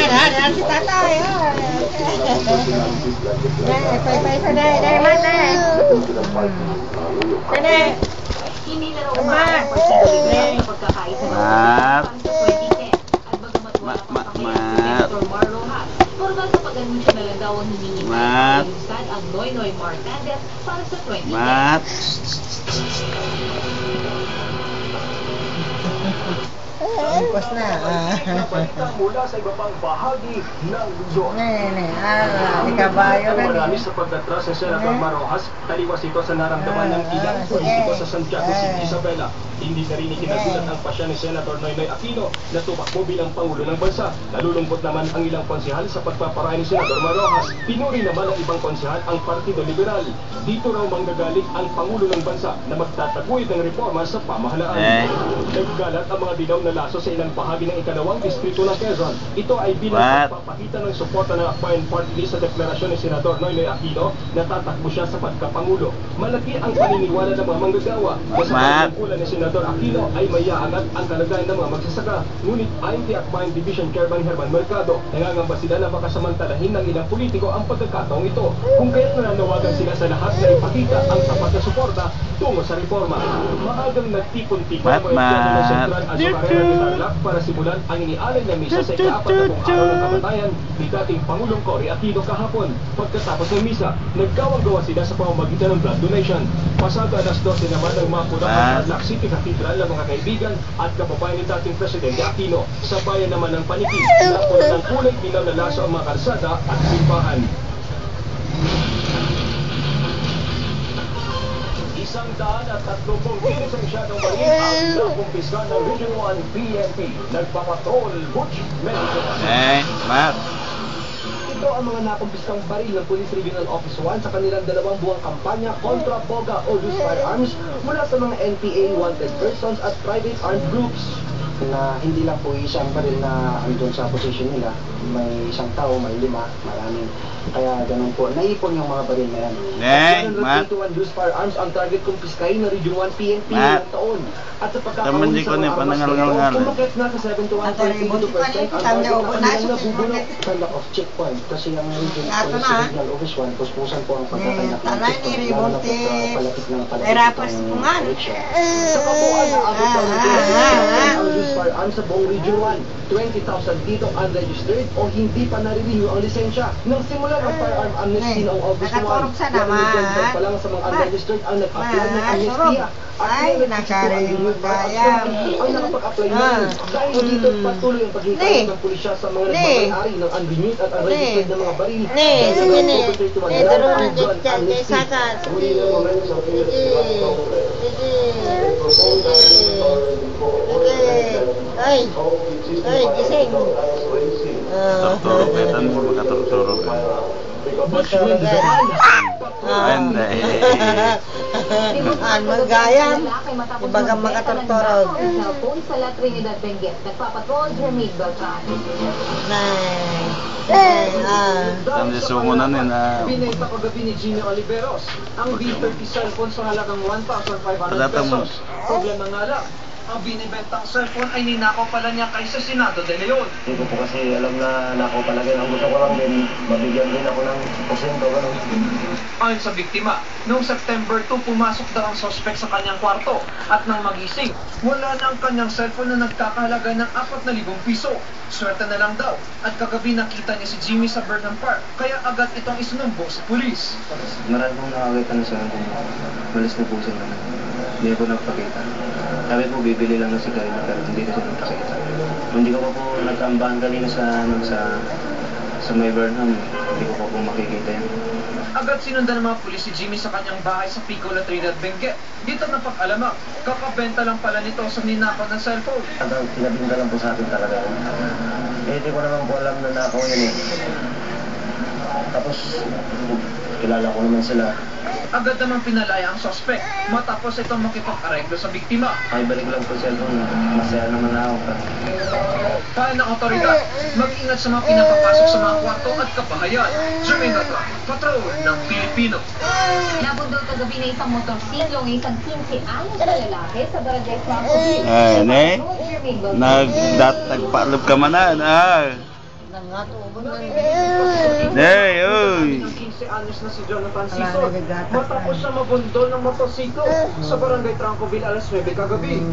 Yan si tatay. Pay sa day. Day, man, day. Day. Hindi na raw ang pagkakaisa ng para sa 2010 at bagamat wala pang pangyayaring si Senator Mar Rojas, formal sa pag-anunsyo na lang daw ang hiningi na ayusan ang Noynoy Marcandes para sa 2010. Angkos na. Mula sa iba pang bahagi ng Luzon. Ikabayo na. Marami sa pagdatras sa Senator Mar Rojas, taliwas ito sa naramdaman ng ilang politiko sa Santiago City, Isabela. Hindi na rin ikinagulat ang pasya ni Senator Noynoy Aquino na tumakbo bilang Pangulo ng Bansa. Nalulungkot naman ang ilang konsehal sa pagpaparaan ni Senator Mar Rojas. Pinuri naman ng ibang konsehal ang Partido Liberal. Dito raw manggagaling ang Pangulo ng Bansa na magtataguyod ng reforma sa pamahalaan. Naggalat ang mga dilaw na laso sa ilang bahagi ng ikalawang distrito ng Quezon. Ito ay bilang pagpapakita ng suporta ng Akbayan Party List sa deklarasyon ni Senador Noynoy Aquino na tatakbo siya sa pagkapangulo. Malaki ang paniniwala ng mga manggagawa na sa pagkukulan ni Senador Aquino ay mayaangat ang kalagayan ng mga magsasaka. Ngunit ayon kay Akbayan Division Chairman Herman Mercado, nangangamba sila na makasamantalahin ng ilang politiko ang pagkakataong ito. Kung kaya't nananawagan sila sa lahat na ipakita ang sapat na suporta tungo sa reforma. Maagang nagtipon-tipon ang mga ng Sentral Azucarera de Tarlac para simulan ang inialay na misa sa ika-4 na araw ng kamatayan ni dating Pangulong Cory Aquino kahapon. Pagkatapos ng misa, nagkawang-gawa sila sa pamamagitan ng blood donation. Pasado alas 12 naman ng mapulang ang Tarlac City Cathedral ng mga kaibigan at kababayan ni dating Presidente Aquino. Sa bayan naman ng Paniki, napunan ng kulay dilaw na laso ang mga kalsada at simbahan. 130 kilos ang masyadong baril ang nakumpiska ng Region 1 PNP. Nagpapatrol, Butch Medicine. Ito ang mga nakumpiskang baril ng Police Regional Office 1 sa kanilang 2 buwang kampanya kontra boga o loose firearms mula sa mga NPA wanted persons at private armed groups. Na hindi lang po isang baril na andun sa position nila, may isang tao, may 5, maraming. Kaya ganun po, naipon yung mga baril na yan. 121 loose firearms ang target kumpiskahin na Region 1 PNP ng taon. At sa pagkakauli sa mga armas na ito, kumakit na sa 71.82% ang target na kanilang nabubulok sa lack of checkpoint. Kasi ang Regional Office 1, puspusan po ang pagkakanak ng checkpoint, lalo na po sa palapit ng palapit. Sa kabuuan na abot ang loose firearms sa buong Region 1, 20,000 dito unregistered o hindi pa nare-renew ang lisensya. Nang simula ng firearm amnesty noong August 1, 125 pa lang sa mga unregistered ang nag-apply ng amnestia. Ay, nakarenew kaya. Ay, nakapag-apply na. Dahil dito patuloy ang paghihikayat ng pulisya sa mga nagmamayari ng unrenewed at unregistered na mga baril. Ay, gising. Turturog na ito, makaturturog. Hindi. Magayan. Ibaga makaturturog. Sa La Trinidad Benguet, nagpapatrol Jermaine Beltran. Dami sumunan na. Binenta kagabi ni Gino Oliveros ang B30 cellphone sa halagang 1,500 pesos. Problema nga lang, ang binibentang cellphone ay ninakaw pala niya kay sa Senado de Leon. Hindi ko po kasi alam na nakaw palagi. Ang gusto ko lang din, mabigyan din ako ng porsyento. Ayon sa biktima, noong September 2 pumasok daw ang suspect sa kanyang kwarto at nang magising, wala na ang kanyang cellphone na nagkakahalaga ng 4,000 piso. Swerte na lang daw at kagabi nakita niya si Jimmy sa Burnham Park kaya agad itong isinumbo sa pulis. Marami pong nakakita na sa akin, malis na po sila. Hindi ko napakita. Sabi po, bibili lang ng sigarilyo pero hindi ko siya napakita. Hindi ko pa po nag-ambahan kanina sa may Burnham. Hindi ko pa po makikita yan. Agad sinundan ng mga pulis si Jimmy sa kanyang bahay sa Pico, La Trinidad, Benguet. Dito napag-alamak, kakabenta lang pala nito sa ninakaw ng cellphone. Pinabinda lang po sa akin talaga. Hindi ko naman po alam na nakaw yun eh. Tapos, kilala ko naman sila. Agad naman pinalaya ang suspect matapos itong makipag-areglo sa biktima. Ay, balik lang po cellphone. Masaya naman na ako. Paano ng otoridad, mag-ingat sa mga pinapapasok sa mga kwarto at kabahayan. Jermaine Beltran, Patrol ng Pilipino. Nabundol kagabi na isang motorsiklo ng isang 15 anyos na lalaki sa Barangay Franco Beach. Nagpaalog ka manan. Nangatubon na Hey, uy! Ng 15 anyos na si Jonathan Wala, Sison nagagatas matapos na. siya mabundol ng motorsiklo sa barangay Trancoville alas 9 kagabi.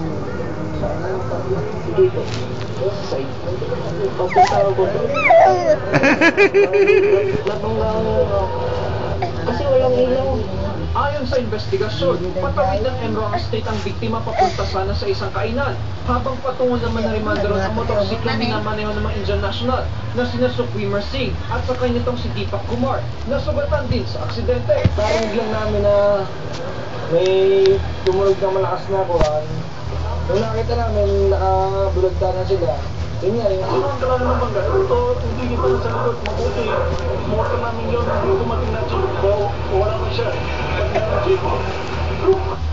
Kasi walang ilaw. Ayon sa investigasyon, patawid ng Enroa State ang biktima papunta sana sa isang kainan. Habang patungo naman na remando ang motorsiklo minamaneho ng mga Indian national na sina Sukhwinder Singh at sa kanyang si Deepak Kumar na sugatan din sa aksidente. Narinig lang namin na may tumunog na malakas na kuhan. Nung nakita namin, nakabulagta na sila. Yun nga, yung Ang kala naman bangga, ito, hindi kita sa likod, mabuti. Motor namin yun, dumating na jeep, wala na siya.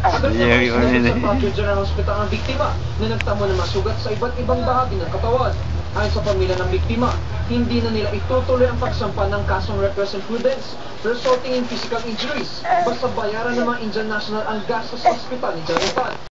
Agad na Yeah, yun yun eh. sa Baguio General Hospital ang biktima na nagtamo ng masugat sa iba't ibang bahagi ng katawan. Ayon sa pamilya ng biktima, hindi na nila itutuloy ang pagsampa ng kasong reckless imprudence resulting in physical injuries. Basta bayaran ng mga Indian national ang gastos sa ospital ni Jonathan.